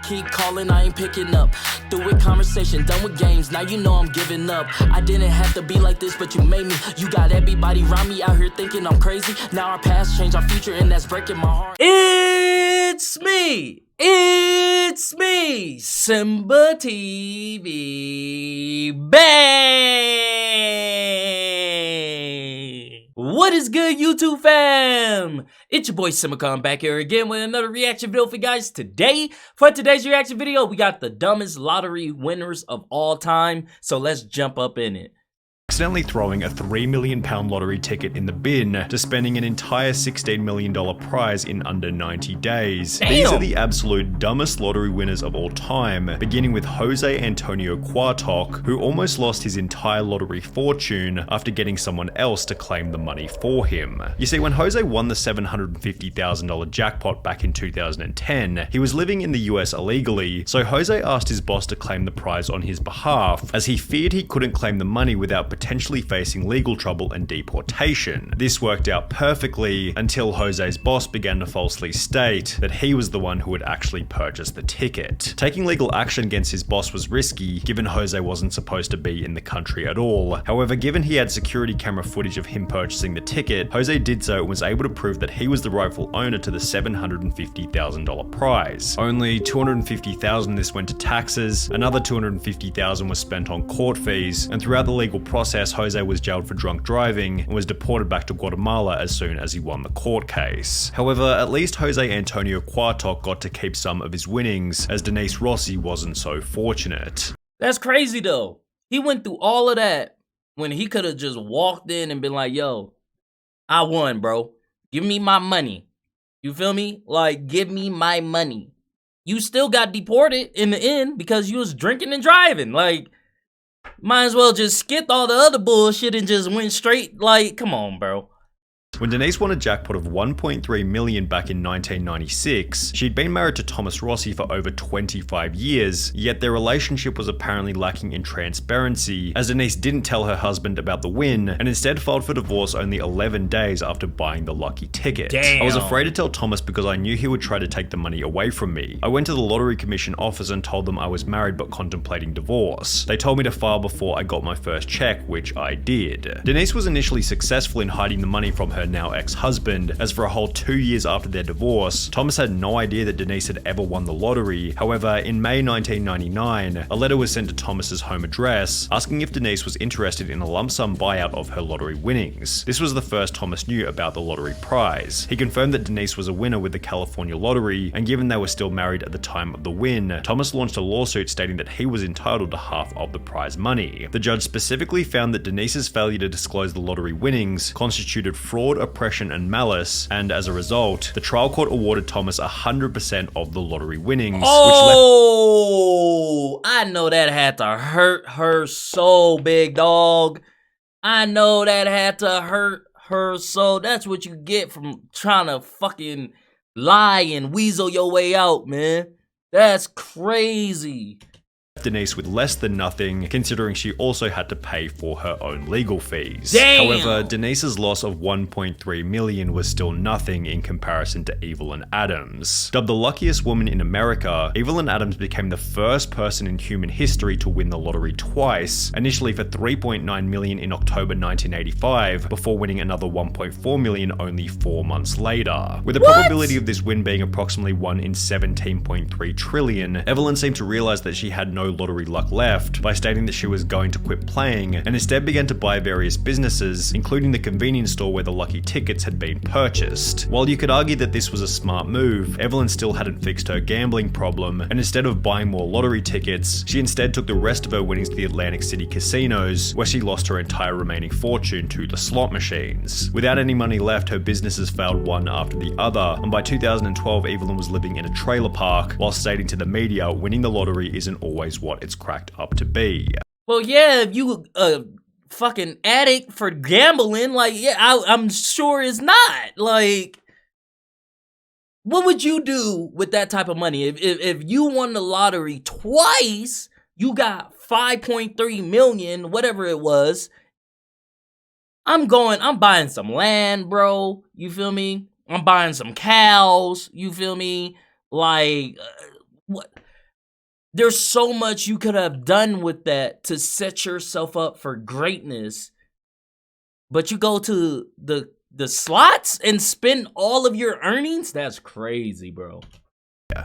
keep calling, I ain't picking up. Through with conversation, done with games, now you know I'm giving up. I didn't have to be like this, but you made me. You got everybody around me out here thinking I'm crazy. Now our past changed our future, and that's breaking my heart. It's me, SimbaTv, bang! What is good, YouTube fam? It's your boy Simba back here again with another reaction video for you guys today. For today's reaction video, we got the dumbest lottery winners of all time, so let's jump up in it. Accidentally throwing a £3 million lottery ticket in the bin to spending an entire $16 million prize in under 90 days. Damn. These are the absolute dumbest lottery winners of all time, beginning with Jose Antonio Cuatok, who almost lost his entire lottery fortune after getting someone else to claim the money for him. You see, when Jose won the $750,000 jackpot back in 2010, he was living in the US illegally, so Jose asked his boss to claim the prize on his behalf, as he feared he couldn't claim the money without potentially facing legal trouble and deportation. This worked out perfectly until Jose's boss began to falsely state that he was the one who had actually purchased the ticket. Taking legal action against his boss was risky, given Jose wasn't supposed to be in the country at all. However, given he had security camera footage of him purchasing the ticket, Jose did so and was able to prove that he was the rightful owner to the $750,000 prize. Only $250,000 this went to taxes, another $250,000 was spent on court fees, and throughout the legal process, Jose was jailed for drunk driving and was deported back to Guatemala as soon as he won the court case. However, at least Jose Antonio Cuatok got to keep some of his winnings, as Denise Rossi wasn't so fortunate. That's crazy though. He went through all of that when he could have just walked in and been like, yo, I won, bro. Give me my money. You feel me? Like, give me my money. You still got deported in the end because you was drinking and driving. Like, might as well just skip all the other bullshit and just went straight. Like, come on, bro. When Denise won a jackpot of $1.3 million back in 1996, she'd been married to Thomas Rossi for over 25 years, yet their relationship was apparently lacking in transparency, as Denise didn't tell her husband about the win, and instead filed for divorce only 11 days after buying the lucky ticket. Damn. I was afraid to tell Thomas because I knew he would try to take the money away from me. I went to the Lottery Commission office and told them I was married but contemplating divorce. They told me to file before I got my first check, which I did. Denise was initially successful in hiding the money from her now ex-husband, as for a whole 2 years after their divorce, Thomas had no idea that Denise had ever won the lottery. However, in May 1999, a letter was sent to Thomas's home address asking if Denise was interested in a lump sum buyout of her lottery winnings. This was the first Thomas knew about the lottery prize. He confirmed that Denise was a winner with the California lottery, and given they were still married at the time of the win, Thomas launched a lawsuit stating that he was entitled to half of the prize money. The judge specifically found that Denise's failure to disclose the lottery winnings constituted fraud, oppression, and malice, and as a result, the trial court awarded Thomas 100% of the lottery winnings. Oh, I know that had to hurt her so big, dog. I know that had to hurt her so. That's what you get from trying to fucking lie and weasel your way out, man. That's crazy. Denise with less than nothing, considering she also had to pay for her own legal fees. Damn. However, Denise's loss of $1.3 million was still nothing in comparison to Evelyn Adams. Dubbed the luckiest woman in America, Evelyn Adams became the first person in human history to win the lottery twice, initially for $3.9 million in October 1985, before winning another $1.4 million only 4 months later. With the probability of this win being approximately 1 in 17.3 trillion, Evelyn seemed to realize that she had no lottery luck left by stating that she was going to quit playing and instead began to buy various businesses, including the convenience store where the lucky tickets had been purchased. While you could argue that this was a smart move, Evelyn still hadn't fixed her gambling problem, and instead of buying more lottery tickets, she instead took the rest of her winnings to the Atlantic City casinos, where she lost her entire remaining fortune to the slot machines. Without any money left, her businesses failed one after the other, and by 2012 Evelyn was living in a trailer park while stating to the media winning the lottery isn't always what it's cracked up to be. Well, yeah, if you a fucking addict for gambling, like, yeah, I'm sure it's not. Like, what would you do with that type of money? If you won the lottery twice, you got 5.3 million, whatever it was. I'm buying some land, bro. You feel me? I'm buying some cows. You feel me? Like, what? There's so much you could have done with that to set yourself up for greatness. But you go to the slots and spend all of your earnings? That's crazy, bro.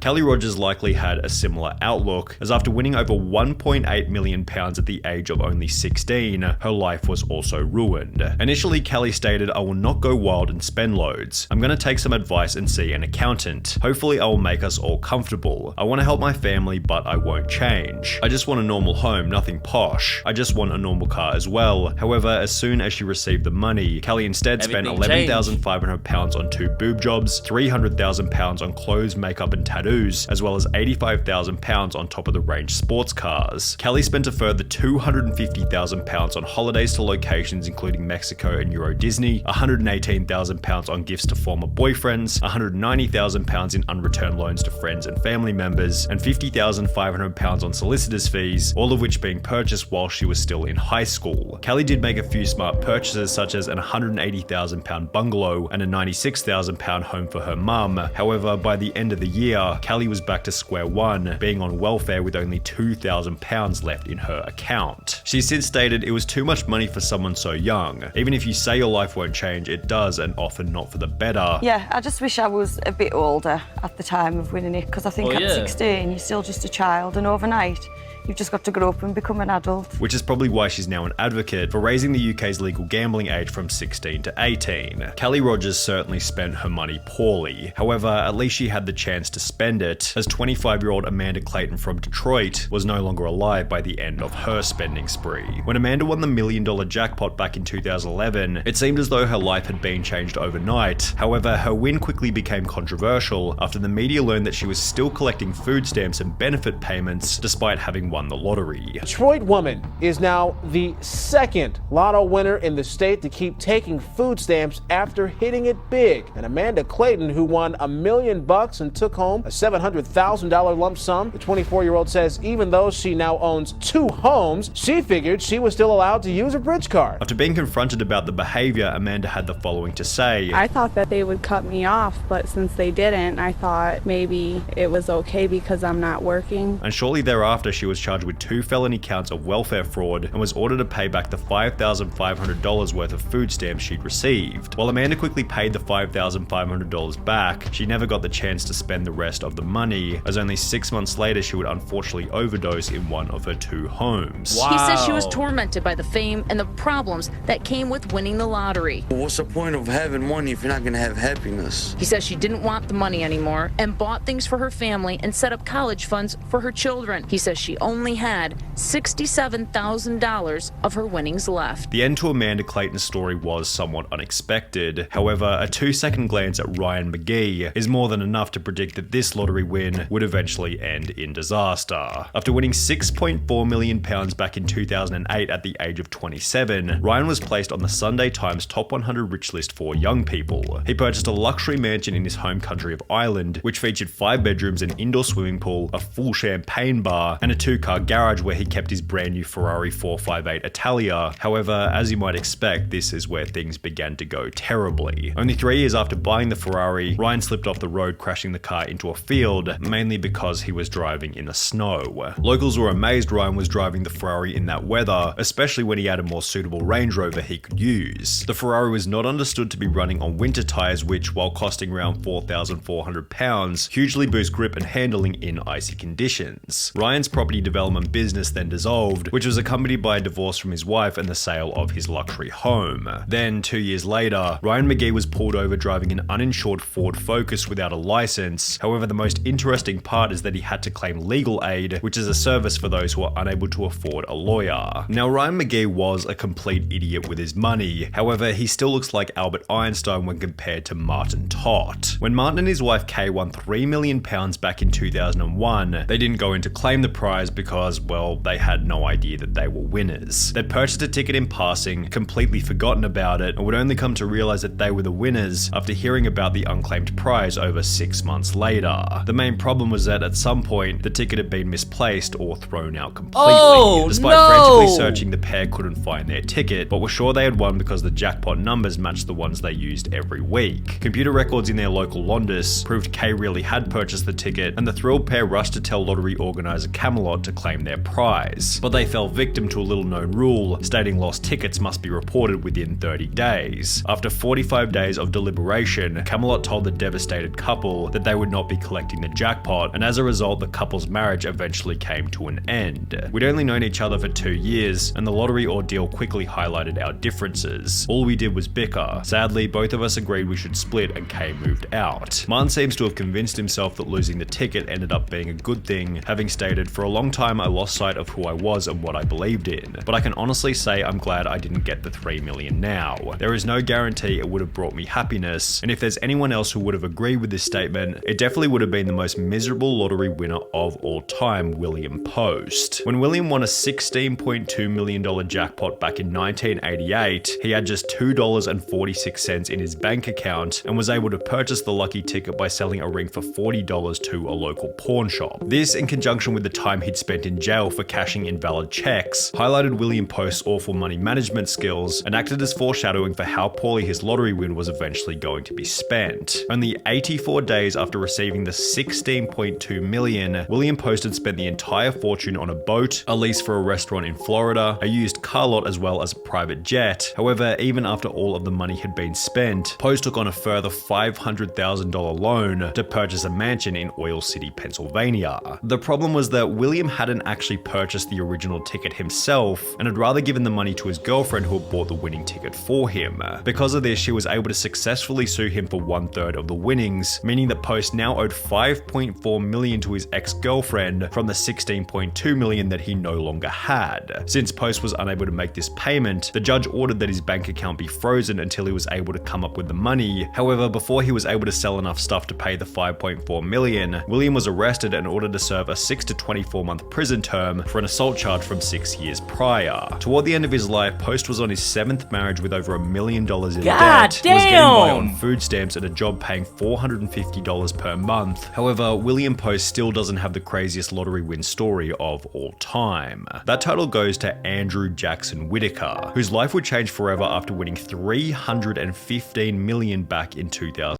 Kelly Rogers likely had a similar outlook, as after winning over £1.8 million at the age of only 16, her life was also ruined. Initially, Kelly stated, "I will not go wild and spend loads. I'm going to take some advice and see an accountant. Hopefully I will make us all comfortable. I want to help my family, but I won't change. I just want a normal home, nothing posh. I just want a normal car as well." However, as soon as she received the money, Kelly instead spent £11,500 on 2 boob jobs, £300,000 on clothes, makeup and tattoos, as well as £85,000 on top of the range sports cars. Kelly spent a further £250,000 on holidays to locations including Mexico and Euro Disney, £118,000 on gifts to former boyfriends, £190,000 in unreturned loans to friends and family members, and £50,500 on solicitors' fees, all of which being purchased while she was still in high school. Kelly did make a few smart purchases, such as an £180,000 bungalow and a £96,000 home for her mum. However, by the end of the year, Kelly was back to square one, being on welfare with only £2,000 left in her account. She since stated, "It was too much money for someone so young. Even if you say your life won't change, it does, and often not for the better." Yeah, I just wish I was a bit older at the time of winning it, because I think at 16, you're still just a child, and overnight, you've just got to grow up and become an adult. Which is probably why she's now an advocate for raising the UK's legal gambling age from 16 to 18. Kelly Rogers certainly spent her money poorly. However, at least she had the chance to spend it, as 25-year-old Amanda Clayton from Detroit was no longer alive by the end of her spending spree. When Amanda won the $1 million jackpot back in 2011, it seemed as though her life had been changed overnight. However, her win quickly became controversial after the media learned that she was still collecting food stamps and benefit payments despite having won the lottery. Detroit woman is now the second lotto winner in the state to keep taking food stamps after hitting it big. And Amanda Clayton, who won $1 million and took home a $700,000 lump sum. The 24-year-old says even though she now owns 2 homes, she figured she was still allowed to use a bridge card. After being confronted about the behavior, Amanda had the following to say. "I thought that they would cut me off, but since they didn't, I thought maybe it was okay because I'm not working." And shortly thereafter, she was charged with 2 felony counts of welfare fraud and was ordered to pay back the $5,500 worth of food stamps she'd received. While Amanda quickly paid the $5,500 back, she never got the chance to spend the rest of the money, as only 6 months later she would unfortunately overdose in one of her 2 homes. Wow. He says she was tormented by the fame and the problems that came with winning the lottery. What's the point of having money if you're not going to have happiness? He says she didn't want the money anymore and bought things for her family and set up college funds for her children. He says she only had $67,000 of her winnings left. The end to Amanda Clayton's story was somewhat unexpected. However, a 2-second glance at Rawrsimbaa is more than enough to predict that this lottery win would eventually end in disaster. After winning £6.4 million back in 2008 at the age of 27, Ryan was placed on the Sunday Times Top 100 Rich list for young people. He purchased a luxury mansion in his home country of Ireland, which featured 5 bedrooms, an indoor swimming pool, a full champagne bar, and a 2-car garage where he kept his brand new Ferrari 458 Italia. However, as you might expect, this is where things began to go terribly. Only 3 years after buying the Ferrari, Ryan slipped off the road, crashing the car into a field, mainly because he was driving in the snow. Locals were amazed Ryan was driving the Ferrari in that weather, especially when he had a more suitable Range Rover he could use. The Ferrari was not understood to be running on winter tyres, which, while costing around £4,400, hugely boost grip and handling in icy conditions. Ryan's property development business then dissolved, which was accompanied by a divorce from his wife and the sale of his luxury home. Then, 2 years later, Ryan McGee was pulled over driving an uninsured Ford Focus without a license. However, the most interesting part is that he had to claim legal aid, which is a service for those who are unable to afford a lawyer. Now, Ryan McGee was a complete idiot with his money. However, he still looks like Albert Einstein when compared to Martin Tott. When Martin and his wife Kay won £3 million back in 2001, they didn't go in to claim the prize, because, well, they had no idea that they were winners. They'd purchased a ticket in passing, completely forgotten about it, and would only come to realize that they were the winners after hearing about the unclaimed prize over 6 months later. The main problem was that at some point, the ticket had been misplaced or thrown out completely. Despite frantically searching, the pair couldn't find their ticket, but were sure they had won because the jackpot numbers matched the ones they used every week. Computer records in their local Londis proved Kay really had purchased the ticket, and the thrilled pair rushed to tell lottery organizer Camelot to claim their prize. But they fell victim to a little-known rule, stating lost tickets must be reported within 30 days. After 45 days of deliberation, Camelot told the devastated couple that they would not be collecting the jackpot, and as a result, the couple's marriage eventually came to an end. We'd only known each other for 2 years, and the lottery ordeal quickly highlighted our differences. All we did was bicker. Sadly, both of us agreed we should split, and Kay moved out. Martin seems to have convinced himself that losing the ticket ended up being a good thing, having stated, "For a long time I lost sight of who I was and what I believed in, but I can honestly say I'm glad I didn't get the 3 million now. There is no guarantee it would have brought me happiness, and if there's anyone else who would have agreed with this statement, it definitely would have been the most miserable lottery winner of all time, William Post." When William won a $16.2 million jackpot back in 1988, he had just $2.46 in his bank account and was able to purchase the lucky ticket by selling a ring for $40 to a local pawn shop. This, in conjunction with the time he'd spent in jail for cashing invalid checks, highlighted William Post's awful money management skills and acted as foreshadowing for how poorly his lottery win was eventually going to be spent. Only 84 days after receiving the $16.2 million, William Post had spent the entire fortune on a boat, a lease for a restaurant in Florida, a used car lot, as well as a private jet. However, even after all of the money had been spent, Post took on a further $500,000 loan to purchase a mansion in Oil City, Pennsylvania. The problem was that William hadn't actually purchased the original ticket himself and had rather given the money to his girlfriend who had bought the winning ticket for him. Because of this, she was able to successfully sue him for 1/3 of the winnings, meaning that Post now owed $5.4 million to his ex-girlfriend from the $16.2 million that he no longer had. Since Post was unable to make this payment, the judge ordered that his bank account be frozen until he was able to come up with the money. However, before he was able to sell enough stuff to pay the $5.4 million, William was arrested and ordered to serve a 6 to 24 month prison term for an assault charge from 6 years prior. Toward the end of his life, Post was on his 7th marriage with over $1 million in debt, was getting by on food stamps and a job paying $450 per month. However, William Post still doesn't have the craziest lottery win story of all time. That title goes to Andrew Jackson Whitaker, whose life would change forever after winning $315 million back in 2000.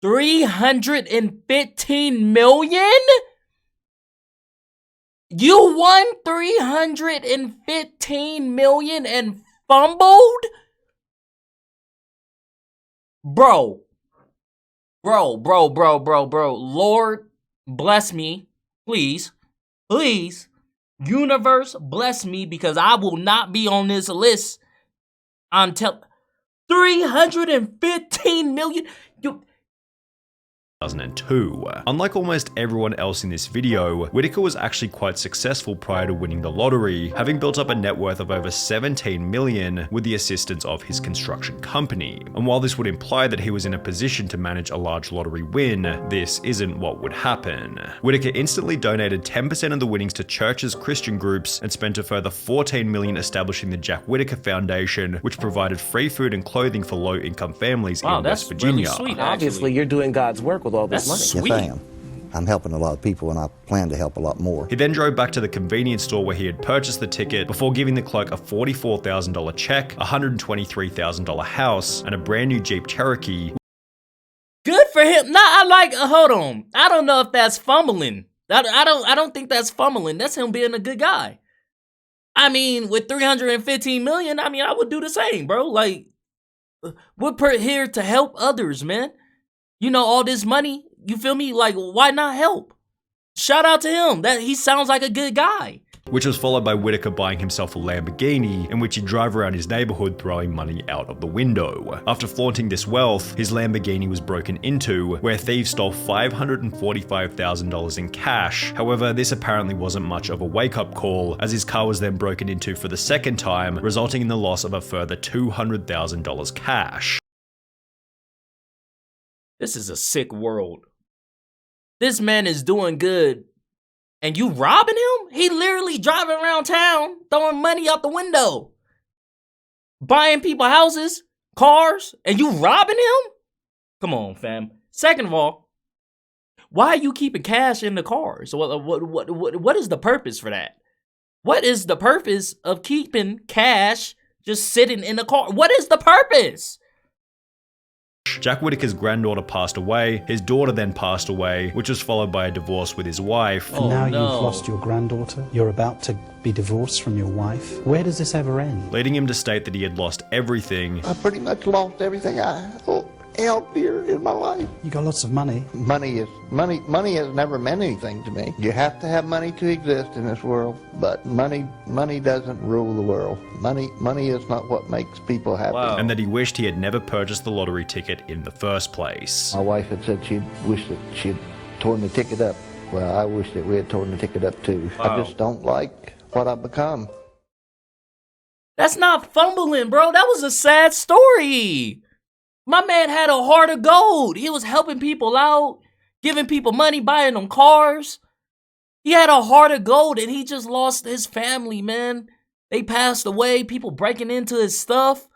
315 million? You won 315 million and fumbled? Bro. Lord, bless me. Please. Universe, bless me, because I will not be on this list. 315 million? 2002. Unlike almost everyone else in this video, Whitaker was actually quite successful prior to winning the lottery, having built up a net worth of over $17 million with the assistance of his construction company. And while this would imply that he was in a position to manage a large lottery win, this isn't what would happen. Whitaker instantly donated 10% of the winnings to churches, Christian groups, and spent a further $14 million establishing the Jack Whitaker Foundation, which provided free food and clothing for low-income families in West Virginia. Really sweet, obviously, you're doing God's work with all this money. Sweet. Yes, I am. I'm helping a lot of people, and I plan to help a lot more. He then drove back to the convenience store where he had purchased the ticket before giving the clerk a $44,000 check, a $123,000 house, and a brand new Jeep Cherokee. Good for him. Hold on. I don't know if that's fumbling. I don't think that's fumbling. That's him being a good guy. I mean, with 315 million, I would do the same, bro. Like, we're here to help others, man. You know, all this money, you feel me? Like, why not help? Shout out to him. He sounds like a good guy. Which was followed by Whitaker buying himself a Lamborghini, in which he'd drive around his neighborhood throwing money out of the window. After flaunting this wealth, his Lamborghini was broken into, where thieves stole $545,000 in cash. However, this apparently wasn't much of a wake-up call, as his car was then broken into for the second time, resulting in the loss of a further $200,000 cash. This is a sick world. This man is doing good And you robbing him? He literally driving around town, throwing money out the window, buying people houses, cars, and you robbing him? Come on, fam. Second of all, why are you keeping cash in the cars? What is the purpose for that? What is the purpose of keeping cash just sitting in the car? What is the purpose? Jack Whitaker's granddaughter passed away, his daughter then passed away, which was followed by a divorce with his wife. And now you've lost your granddaughter, you're about to be divorced from your wife. Where does this ever end? Leading him to state that he had lost everything. I pretty much lost everything I held dear in my life. You got lots of money. Money has never meant anything to me. You have to have money to exist in this world, but money doesn't rule the world. Money is not what makes people happy. Wow. And that he wished he had never purchased the lottery ticket in the first place. My wife had said she wished that she'd torn the ticket up. Well, I wish that we had torn the ticket up too. Wow. I just don't like what I've become. That's not fumbling, bro. That was a sad story. My man had a heart of gold. He was helping people out, giving people money, buying them cars. He had a heart of gold, and he just lost his family, man. They passed away, people breaking into his stuff.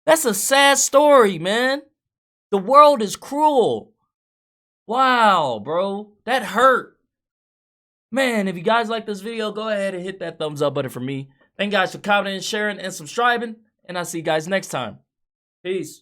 That's a sad story, man. The world is cruel. Wow, bro. That hurt. Man, if you guys like this video, go ahead and hit that thumbs up button for me. Thank you guys for commenting, sharing, and subscribing. And I'll see you guys next time. Peace.